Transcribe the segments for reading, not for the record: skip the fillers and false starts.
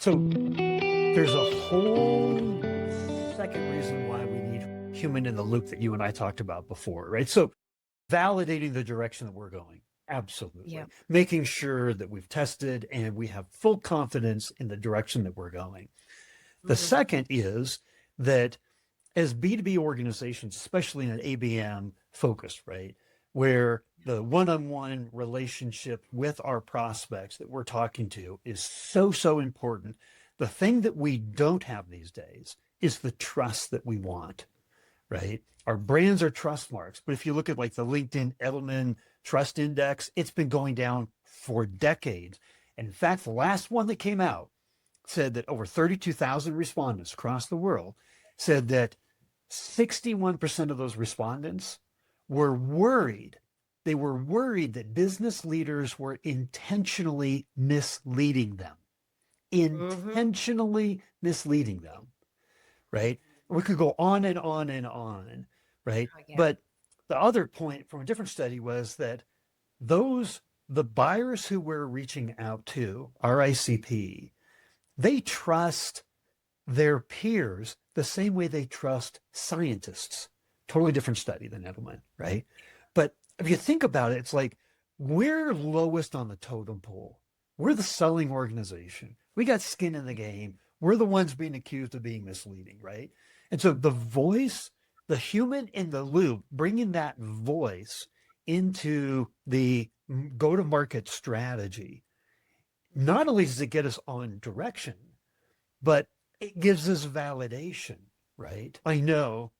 So there's a whole second reason why we need human in the loop that you and I talked about before, right? So validating the direction that we're going. Absolutely. Yeah. Making sure that we've tested and we have full confidence in the direction that we're going. The second is that as B2B organizations, especially in an ABM focus, right, where the one-on-one relationship with our prospects that we're talking to is so important. The thing that we don't have these days is the trust that we want, right? Our brands are trust marks, but if you look at like the LinkedIn Edelman Trust Index, it's been going down for decades. And in fact, the last one that came out said that over 32,000 respondents across the world said that 61% of those respondents were worried. They were worried that business leaders were intentionally misleading them, right? We could go on and on and on, right? Oh, yeah. But the other point from a different study was that the buyers who we're reaching out to, RICP, they trust their peers the same way they trust scientists. Totally different study than Edelman, right? But if you think about it, it's like we're lowest on the totem pole. We're the selling organization. We got skin in the game. We're the ones being accused of being misleading, right? And so the voice, the human in the loop, bringing that voice into the go-to-market strategy, not only does it get us on direction, but it gives us validation, right? I know,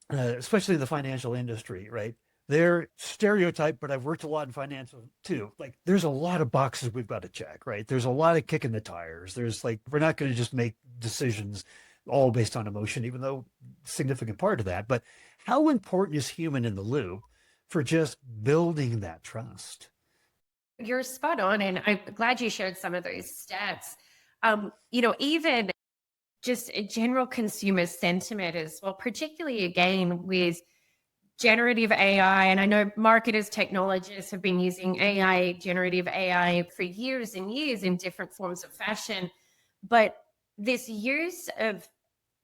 especially in the financial industry, right? They're stereotyped, but I've worked a lot in financial too. Like there's a lot of boxes we've got to check, right? There's a lot of kicking the tires. There's like, we're not going to just make decisions all based on emotion, even though significant part of that. But how important is human in the loop for just building that trust? You're spot on. And I'm glad you shared some of those stats. Even just a general consumer sentiment as well, particularly again with generative AI. And I know marketers, technologists have been using AI, generative AI for years and years in different forms of fashion. But this use of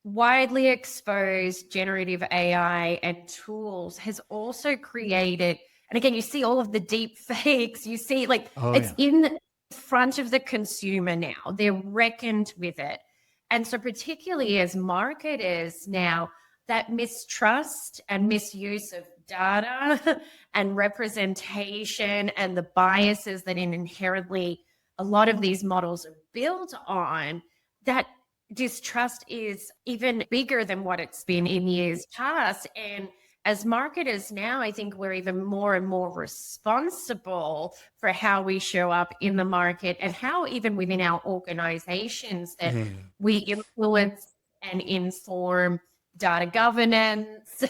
widely exposed generative AI and tools has also created, and again, you see all of the deep fakes, you see like Oh it's yeah. in front of the consumer now. They're reckoned with it. And so, particularly as marketers now, that mistrust and misuse of data and representation and the biases that inherently a lot of these models are built on, that distrust is even bigger than what it's been in years past. And as marketers now, I think we're even more and more responsible for how we show up in the market and how even within our organizations that we influence and inform data governance,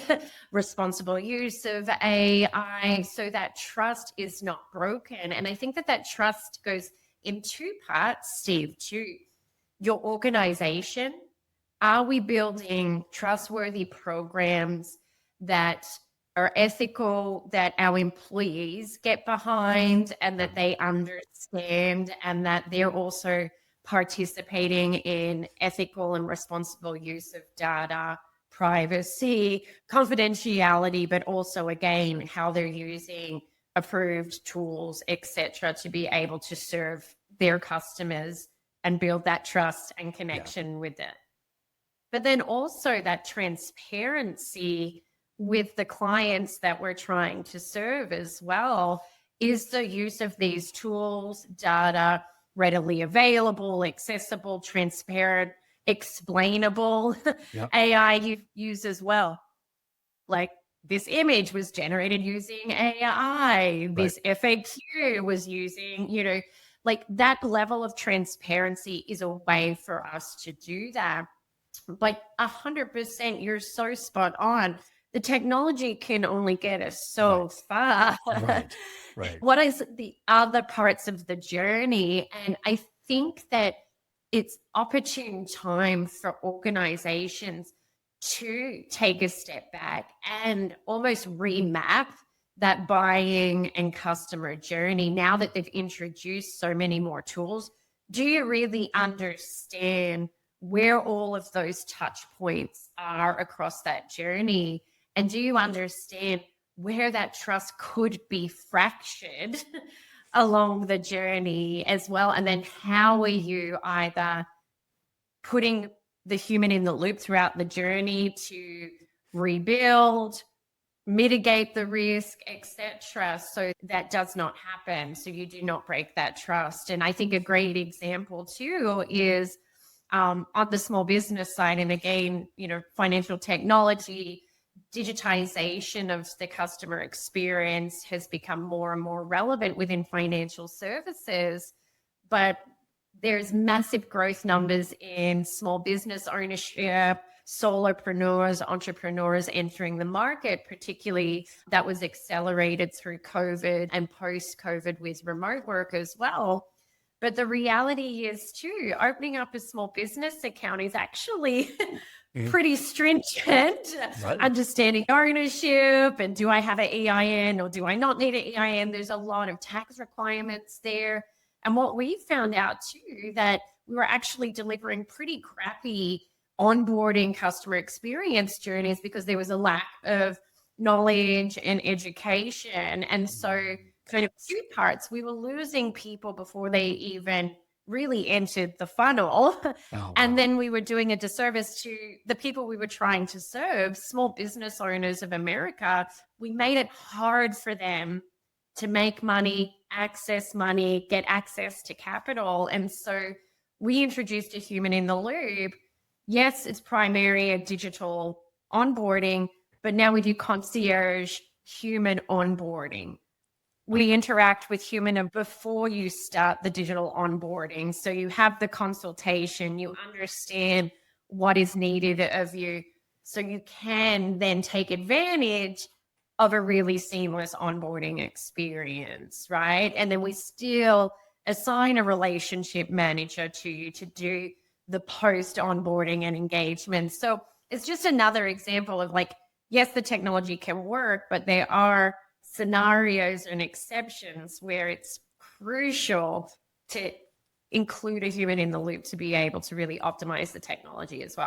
responsible use of AI, so that trust is not broken. And I think that trust goes in two parts, Steve, too. Your organization, are we building trustworthy programs that are ethical, that our employees get behind and that they understand, and that they're also participating in ethical and responsible use of data, privacy, confidentiality, but also again how they're using approved tools, etc., to be able to serve their customers and build that trust and connection with it. But then also that transparency with the clients that we're trying to serve as well is the use of these tools, data, readily available, accessible, transparent, explainable. AI you use as well. Like this image was generated using AI. This FAQ was using, like that level of transparency is a way for us to do that. But 100%, you're so spot on. The technology can only get us so far. Right. What is the other parts of the journey? And I think that it's opportune time for organizations to take a step back and almost remap that buying and customer journey now that they've introduced so many more tools. do you really understand where all of those touch points are across that journey? And do you understand where that trust could be fractured along the journey as well? And then how are you either putting the human in the loop throughout the journey to rebuild, mitigate the risk, etc., so that does not happen, so you do not break that trust? And I think a great example too is on the small business side, and again, financial technology, digitization of the customer experience has become more and more relevant within financial services, but there's massive growth numbers in small business ownership, solopreneurs, entrepreneurs entering the market, particularly that was accelerated through COVID and post-COVID with remote work as well. But the reality is too, opening up a small business account is actually pretty stringent, Right. understanding ownership and do I have an EIN or do I not need an EIN? There's a lot of tax requirements there. And what we found out too, that we were actually delivering pretty crappy onboarding customer experience journeys because there was a lack of knowledge and education. And so kind of two parts, we were losing people before they even really entered the funnel. Oh, wow. And then we were doing a disservice to the people we were trying to serve, small business owners of America. We made it hard for them to make money, access money, get access to capital. And so we introduced a human in the loop. Yes, it's primary a digital onboarding, but now we do concierge human onboarding. We interact with human before you start the digital onboarding. So you have the consultation, you understand what is needed of you, so you can then take advantage of a really seamless onboarding experience, right? And then we still assign a relationship manager to you to do the post onboarding and engagement. So it's just another example of yes, the technology can work, but there are scenarios and exceptions where it's crucial to include a human in the loop to be able to really optimize the technology as well.